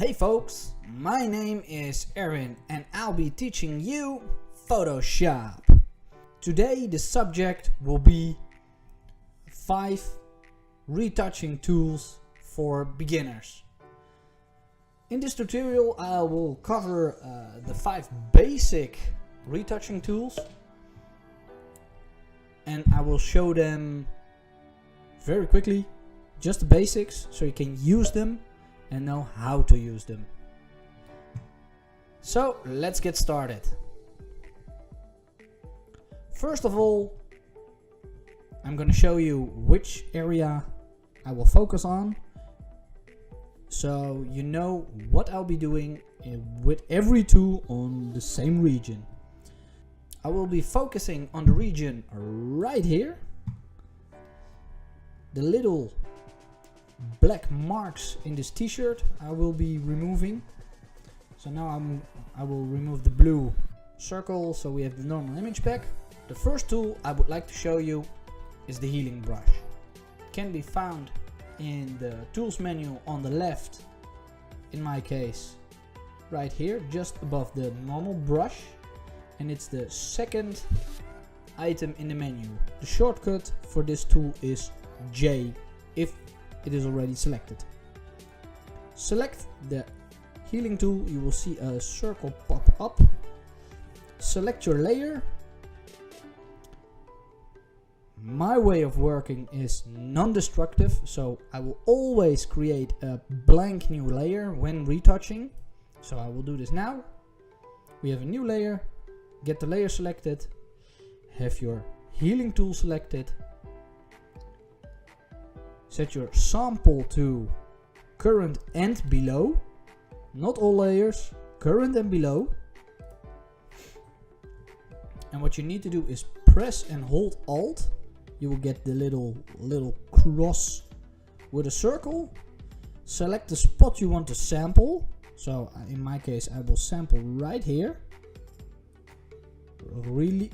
Hey folks, my name is Aaron and I'll be teaching you Photoshop. Today the subject will be 5 retouching tools for beginners. In this tutorial I will cover the 5 basic retouching tools and I will show them very quickly, just the basics, so you can use them and know how to use them. So let's get started. First of all, I'm going to show you which area I will focus on, so you know what I'll be doing with every tool on the same region. I will be focusing on the region right here. The little black marks in this t-shirt I will be removing. So now I will remove the blue circle, so we have the normal image back. The first tool I would like to show you is the healing brush. It can be found in the tools menu on the left, in my case right here, just above the normal brush, and it's the second item in the menu. The shortcut for this tool is J if it is already selected. Select the healing tool, you will see a circle pop up. Select your layer. My way of working is non-destructive, so I will always create a blank new layer when retouching. So I will do this now. We have a new layer, get the layer selected, have your healing tool selected. Set your sample to current and below, not all layers, current and below. And what you need to do is press and hold Alt. You will get the little cross with a circle. Select the spot you want to sample. So in my case I will sample right here. Really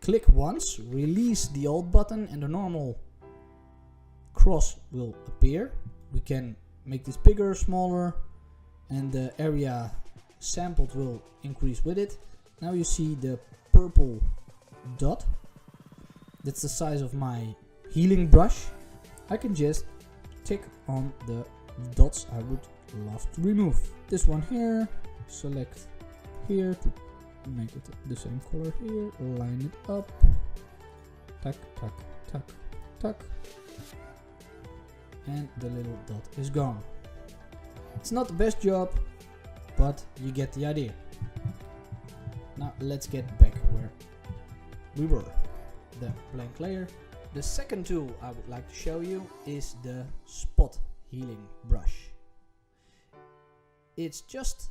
click once, release the Alt button and the normal cross will appear. We can make this bigger, smaller, and the area sampled will increase with it. Now you see the purple dot. That's the size of my healing brush. I can just tick on the dots I would love to remove. This one here, select here to make it the same color here, line it up, tuck, tuck, tuck, tuck. And the little dot is gone. It's not the best job, but you get the idea. Now let's get back where we were. The blank layer. The second tool I would like to show you is the spot healing brush. It's just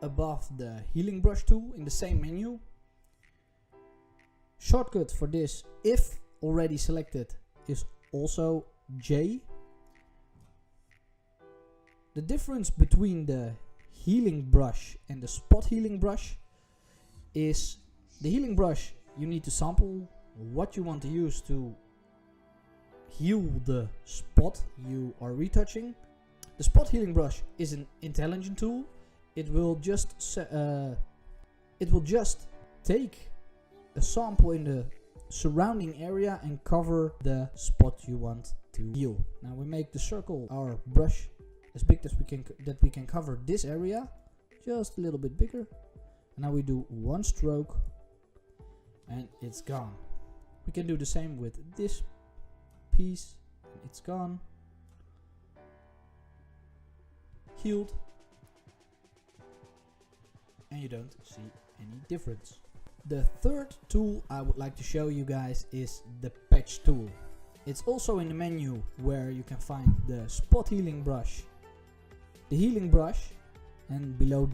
above the healing brush tool in the same menu. Shortcut for this, if already selected, is also J. The difference between the healing brush and the spot healing brush is the healing brush you need to sample what you want to use to heal the spot you are retouching. The spot healing brush is an intelligent tool. It will just take a sample in the surrounding area and cover the spot you want to heal. Now we make the circle, our brush, as big as we can cover this area, just a little bit bigger. And now we do one stroke and it's gone. We can do the same with this piece and it's gone. Healed. And you don't see any difference. The third tool I would like to show you guys is the patch tool. It's also in the menu where you can find the spot healing brush, the healing brush, and below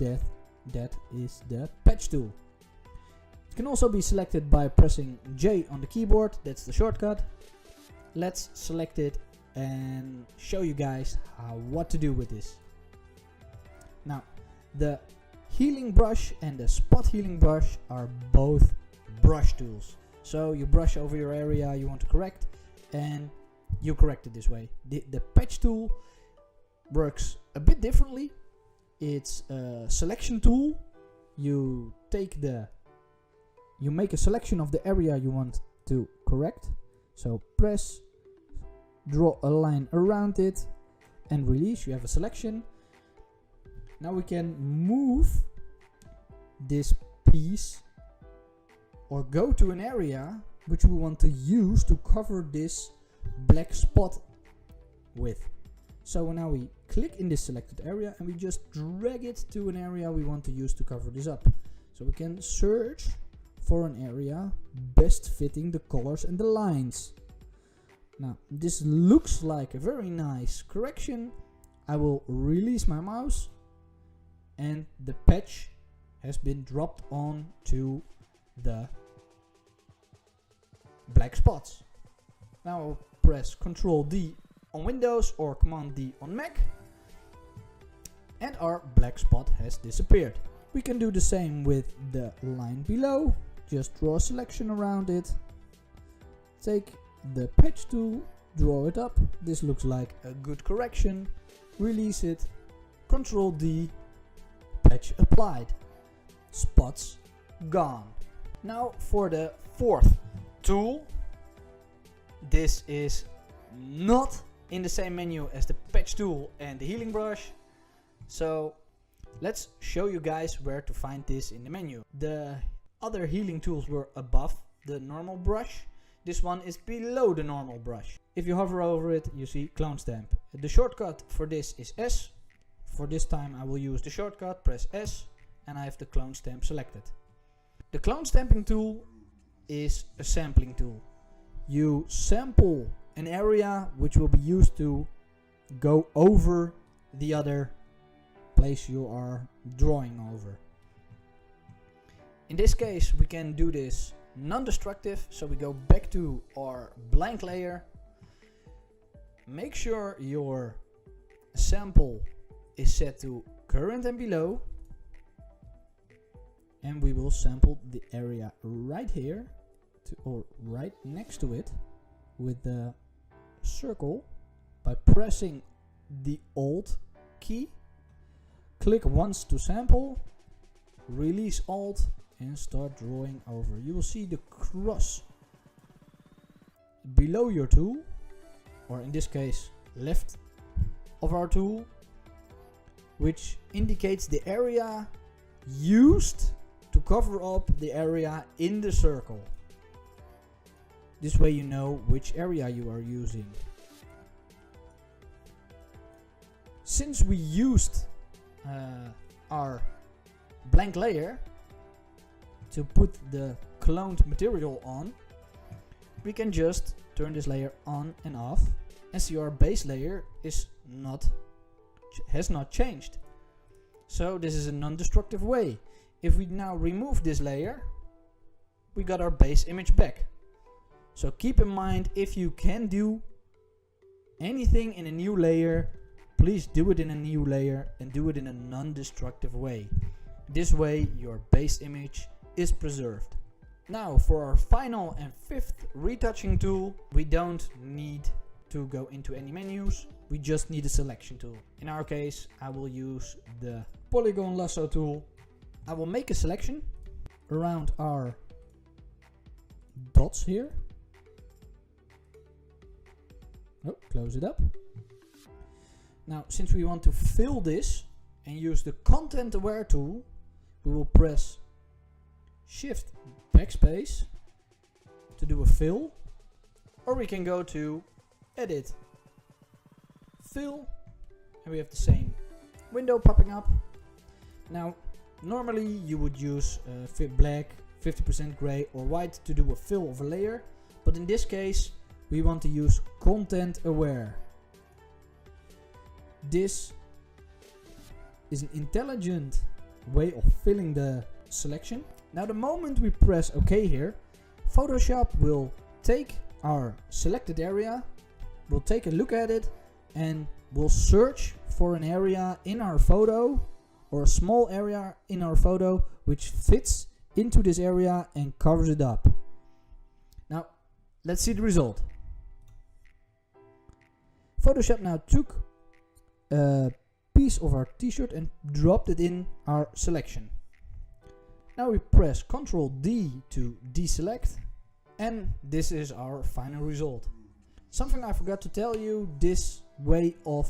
that is the patch tool. It can also be selected by pressing J on the keyboard, that's the shortcut. Let's select it and show you guys what to do with this. Now, the healing brush and the spot healing brush are both brush tools. So you brush over your area you want to correct and you correct it this way. The patch tool works a bit differently. it's a selection tool. You make a selection of the area you want to correct. So press, draw a line around it, and release. You have a selection. Now we can move this piece or go to an area which we want to use to cover this black spot with. So now we click in this selected area and we just drag it to an area we want to use to cover this up. So we can search for an area best fitting the colors and the lines. Now this looks like a very nice correction. I will release my mouse and the patch has been dropped on to the black spots. Now I'll press Ctrl D on Windows or Command D on Mac, and our black spot has disappeared. We can do the same with the line below. Just draw a selection around it, take the patch tool, draw it up. This looks like a good correction. Release it, Ctrl D, patch applied, spots gone. Now for the fourth tool. This is not in the same menu as the patch tool and the healing brush. So let's show you guys where to find this in the menu. The other healing tools were above the normal brush. This one is below the normal brush. If you hover over it, you see clone stamp. The shortcut for this is S. For this time I will use the shortcut, press S, and I have the clone stamp selected. The clone stamping tool is a sampling tool. You sample an area which will be used to go over the other place you are drawing over. In this case we can do this non-destructive, so we go back to our blank layer. Make sure your sample is set to current and below, and we will sample the area right here or right next to it with the circle by pressing the Alt key. Click once to sample, release Alt, and start drawing over. You will see the cross below your tool, or in this case left of our tool, which indicates the area used to cover up the area in the circle. This way you know which area you are using. Since we used our blank layer to put the cloned material on, we can just turn this layer on and off and see our base layer has not changed. So this is a non-destructive way. If we now remove this layer, we got our base image back. So keep in mind, if you can do anything in a new layer, please do it in a new layer and do it in a non-destructive way. This way your base image is preserved. Now for our final and fifth retouching tool, we don't need to go into any menus, we just need a selection tool. In our case, I will use the polygon lasso tool. I will make a selection around our dots here. Oh, close it up. Now, since we want to fill this and use the content aware tool, we will press Shift Backspace to do a fill, or we can go to Edit, Fill, and we have the same window popping up. Now, normally you would use black, 50% gray or white to do a fill of a layer, but in this case we want to use content aware. This is an intelligent way of filling the selection. Now the moment we press OK here, Photoshop will take our selected area, will take a look at it, and will search for an area in our photo or a small area in our photo which fits into this area and covers it up. Now let's see the result. Photoshop now took a piece of our t-shirt and dropped it in our selection. Now we press Ctrl D to deselect, and this is our final result. Something I forgot to tell you, this way of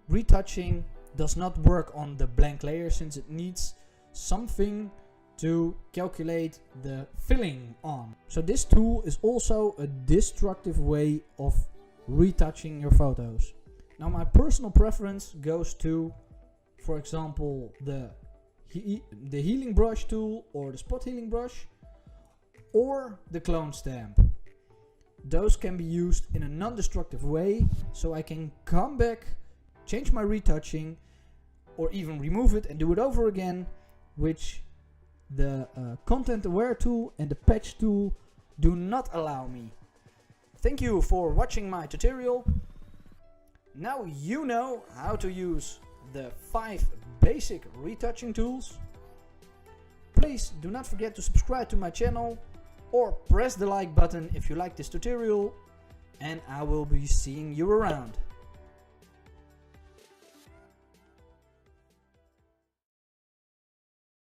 retouching does not work on the blank layer since it needs something to calculate the filling on. So this tool is also a destructive way of retouching your photos. Now my personal preference goes to, for example, the healing brush tool or the spot healing brush or the clone stamp. Those can be used in a non-destructive way, so I can come back, change my retouching, or even remove it and do it over again, which the content aware tool and the patch tool do not allow me. Thank you for watching my tutorial. Now you know how to use the 5 basic retouching tools. Please do not forget to subscribe to my channel or press the like button if you like this tutorial, and I will be seeing you around.